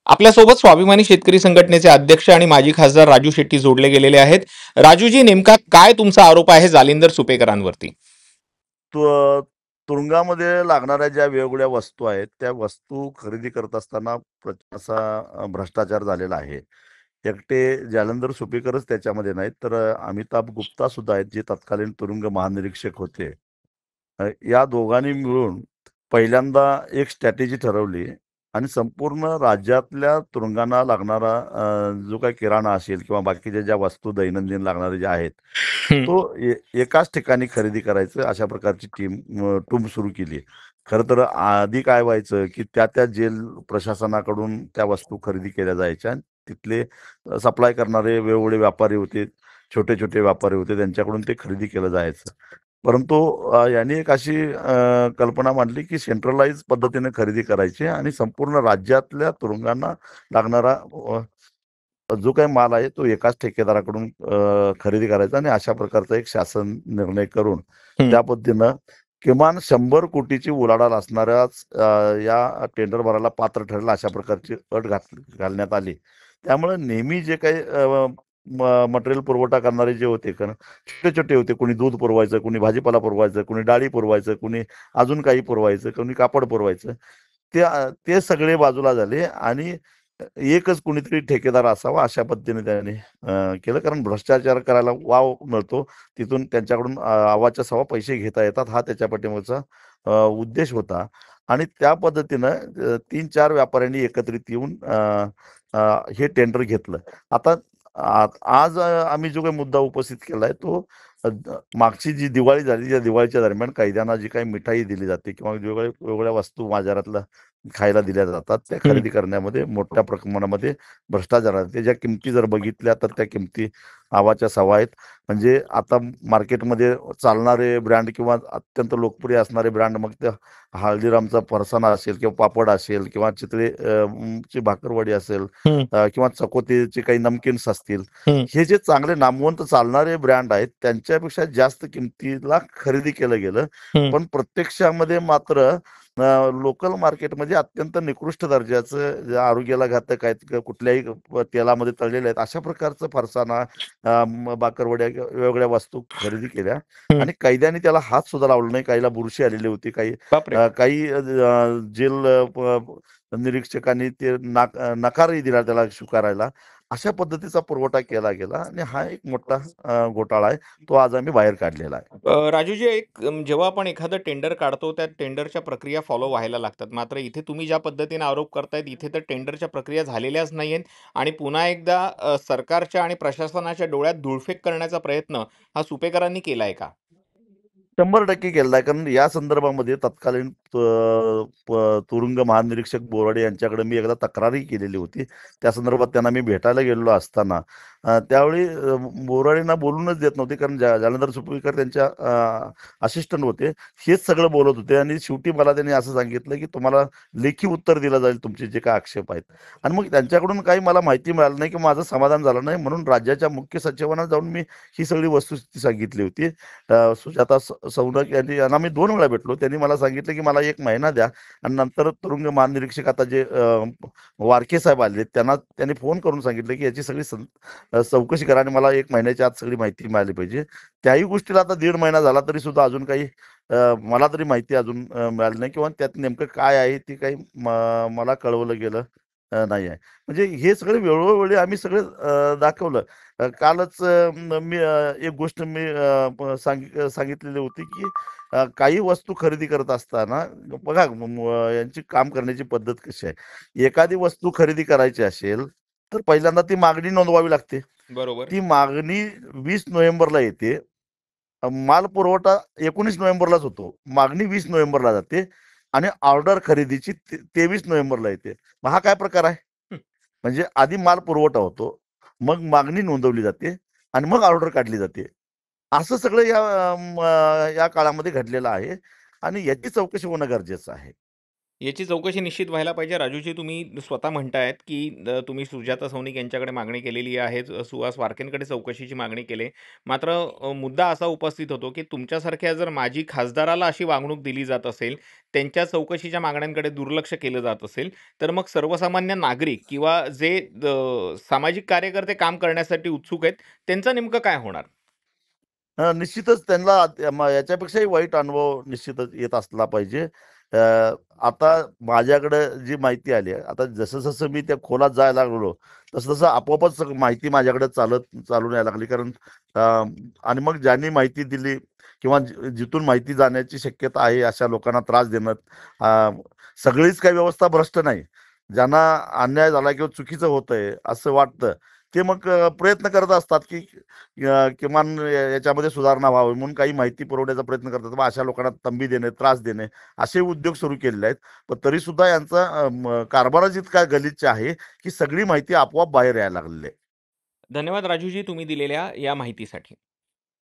आपल्यासोबत स्वाभिमानी शेतकरी संघटनेचे अध्यक्ष आणि माजी खासदार राजू शेट्टी जोडले गेलेले आहेत. राजूजी, नेमका काय तुमचा आरोप आहे जालिंदर सुपेकरांवरती? तु तुरुंगामध्ये लागणाऱ्या ज्या वेगवेगळ्या वस्तू आहेत, त्या वस्तू खरेदी करत असताना असा भ्रष्टाचार झालेला आहे. एकटे जालंधर सुपेकरच त्याच्यामध्ये नाहीत, तर अमिताभ गुप्ता सुद्धा आहेत, जे तत्कालीन तुरुंग महानिरीक्षक होते. या दोघांनी मिळून पहिल्यांदा एक स्ट्रॅटेजी ठरवली आणि संपूर्ण राज्यातल्या तुरुंगांना लागणारा जो काही किराणा असेल किंवा बाकीच्या ज्या वस्तू दैनंदिन लागणाऱ्या ज्या आहेत, हं. तो एकाच ठिकाणी खरेदी करायचं अशा प्रकारची टूम सुरू केली. खरं तर आधी काय व्हायचं, की त्या जेल प्रशासनाकडून त्या वस्तू खरेदी केल्या जायच्या आणि तिथले सप्लाय करणारे वेगवेगळे व्यापारी होते, छोटे-छोटे व्यापारी होते, त्यांच्याकडून ते खरेदी केलं जायचं. परंतु यांनी एक अशी कल्पना मांडली, की सेंट्रलाइज पद्धतीने खरेदी करायची आणि संपूर्ण राज्यातल्या तुरुंगांना लागणारा जो काही माल आहे तो एकाच ठेकेदाराकडून खरेदी करायचा आणि अशा प्रकारचा एक शासन निर्णय करून हं. त्या पद्धतीनं किमान 100 कोटीची उलाढाल असणाऱ्याच या टेंडर भरायला पात्र ठरेल अशा प्रकारची अट घालण्यात आली. त्यामुळे नेहमी जे काही मटेरियल पुरवठा करणारे जे होते छोटे-छोटे होते. कोणी दूध पुरवायचं, कोणी भाजीपाला पुरवायचं, कोणी डाळी पुरवायचं, कोणी अजून काही पुरवायचं, कोणी कापड पुरवायचं. ते सगळे बाजूला झाले आणि एकच कुणीतरी ठेकेदार असावा अशा पद्धतीने त्याने केलं. कारण भ्रष्टाचार करायला वाव मिळतो. तिथून त्यांच्याकडून अवाच्या सव्वा पैसे घेता येतात हा त्याच्या पाठीमागचा उद्देश होता. आणि त्या पद्धतीनं 3-4 व्यापाऱ्यांनी एकत्रित येऊन हे टेंडर घेतलं. आता आज आम्ही जो काही मुद्दा उपस्थित केलाय तो मागची जी दिवाळी झाली, त्या दिवाळीच्या दरम्यान कैद्यांना जी काही मिठाई दिली जाते किंवा वेगवेगळ्या वस्तू बाजारातल्या खायला दिल्या जातात, त्या हं. खरेदी करण्यामध्ये मोठ्या प्रमाणामध्ये भ्रष्टाचार आहे. त्याच्या किमती जर बघितल्या तर त्या किमती अवाच्या सव्वा आहेत. म्हणजे आता मार्केटमध्ये चालणारे ब्रँड किंवा अत्यंत लोकप्रिय असणारे ब्रँड, मग त्या हळदीरामचा फरसाणा असेल किंवा पापड असेल किंवा चितळे ची भाकरवडी असेल हं. किंवा चकोतीचे काही नमकीन्स असतील. हं. हे जे चांगले नामवंत चालणारे ब्रँड आहेत, त्यांच्यापेक्षा जास्त किमतीला खरेदी केलं गेलं. हं. पण प्रत्यक्षामध्ये मात्र लोकल मार्केटमध्ये अत्यंत निकृष्ट दर्जाचं जे आरोग्याला घातक आहेत, कुठल्याही तेलामध्ये तळलेले आहेत, अशा प्रकारचं फरसाणा, बाकरवड्या किंवा वेगवेगळ्या वस्तू खरेदी केल्या हं. आणि कैद्यांनी त्याला हात सुद्धा लावला नाही. काहीला बुरशी आलेली होती, बापरे! काही जेल निरीक्षकांनी ते नकारही दिला त्याला स्वीकारायला. अशा पद्धतीचा पुरवठा केला गेला आणि हा एक मोठा घोटाळा आहे. तो आज आम्ही बाहेर काढलेला आहे. राजूजी, जेव्हा आपण एखादं टेंडर काढतो, त्या टेंडरच्या प्रक्रिया फॉलो व्हायला लागतात. मात्र इथे तुम्ही ज्या पद्धतीने आरोप करतायत, इथे तर टेंडरच्या प्रक्रिया झालेल्याच नाहीयेत आणि पुन्हा एकदा सरकारच्या आणि प्रशासनाच्या डोळ्यात धूळफेक करण्याचा प्रयत्न हा सुपेकरांनी केलाय का? 100% केलेला आहे. कारण या संदर्भामध्ये तत्कालीन तुरुंग महानिरीक्षक बोराडे यांच्याकडे मी एकदा तक्रारही केलेली होती. त्या संदर्भात त्यांना मी भेटायला गेलेलो असताना त्यावेळी बोराडेंना बोलूनच देत नव्हते. कारण जालंधर सुपेकर त्यांच्या असिस्टंट होते. हेच सगळं बोलत होते आणि शेवटी मला त्यांनी असं सांगितलं, की तुम्हाला लेखी उत्तर दिलं जाईल तुमचे जे काही आक्षेप आहेत. आणि मग त्यांच्याकडून काही मला माहिती मिळाली नाही, की माझं समाधान झालं नाही. म्हणून राज्याच्या मुख्य सचिवांना जाऊन मी ही सगळी वस्तुस्थिती सांगितली होती. सुजाता सौरभ यांना मी 2 वेळा भेटलो. त्यांनी मला सांगितलं, की मला 1 महिना द्या आणि नंतर तुरुंग महानिरीक्षक आता जे वारके साहेब आले, त्यांनी फोन करून सांगितलं, की याची सगळी चौकशी करा आणि मला 1 महिन्याच्या आत सगळी माहिती मिळाली पाहिजे. त्याही गोष्टीला आता 1.5 महिना झाला तरी सुद्धा अजून काही मला तरी माहिती अजून मिळाली नाही किंवा त्यात नेमकं काय आहे ते काही मला कळवलं गेलं नाही आहे. म्हणजे हे सगळे वेळोवेळी आम्ही सगळं दाखवलं. कालच मी एक गोष्ट मी सांगितलेली होती, की काही वस्तू खरेदी करत असताना बघा यांची काम करण्याची पद्धत कशी आहे. एखादी वस्तू खरेदी करायची असेल, तर पहिल्यांदा ती मागणी नोंदवावी लागते. बरोबर. ती मागणी 20 नोव्हेंबरला येते. माल पुरवठा 19 नोव्हेंबरलाच होतो. मागणी 20 नोव्हेंबरला जाते आणि ऑर्डर खरेदीची 23 नोव्हेंबरला येते. मग हा काय प्रकार आहे? हं. म्हणजे आधी माल पुरवठा होतो, मग मागणी नोंदवली जाते आणि मग ऑर्डर काढली जाते. असं सगळं या काळामध्ये घडलेलं आहे आणि याची चौकशी होणं गरजेचं आहे. याची चौकशी निश्चित व्हायला पाहिजे. राजूजी, तुम्ही स्वतः म्हणतायत, की तुम्ही सुजाता सौनिक यांच्याकडे मागणी केलेली आहे. सुहास वारकेंकडे चौकशीची मागणी केली. मात्र मुद्दा असा उपस्थित होतो, की तुमच्यासारख्या जर माजी खासदाराला अशी वागणूक दिली जात असेल, त्यांच्या चौकशीच्या मागण्यांकडे दुर्लक्ष केलं जात असेल, तर मग सर्वसामान्य नागरिक किंवा जे सामाजिक कार्यकर्ते काम करण्यासाठी उत्सुक आहेत, त्यांचं नेमकं काय होणार? निश्चितच त्यांना याच्यापेक्षाही वाईट अनुभव निश्चितच येत असला पाहिजे. अ, आता माझ्याकडे जी माहिती आली आहे, आता जसं-जसं मी त्या खोलात जायला लागलो, तसं-तसं आपोआपच माहिती माझ्याकडे चालून यायला लागली. कारण अ, आणि मग ज्यांनी माहिती दिली किंवा जिथून माहिती जाण्याची शक्यता आहे, अशा लोकांना त्रास देणं, अ, सगळीच काही व्यवस्था भ्रष्ट नाही. ज्यांना अन्याय झाला किंवा चुकीचं होतंय असं वाटतं, ते मग प्रयत्न करत असतात, की किमान याच्यामध्ये सुधारणा व्हावी म्हणून काही माहिती पुरवण्याचा प्रयत्न करतात. मग अशा लोकांना तंबी देणे, त्रास देणे असे उद्योग सुरू केलेले आहेत. पण तरी सुद्धा यांचा कारभारच इतका गलिच्छ आहे, की सगळी माहिती आपोआप बाहेर यायला लागलेली आहे. धन्यवाद राजूजी, तुम्ही दिलेल्या या माहितीसाठी.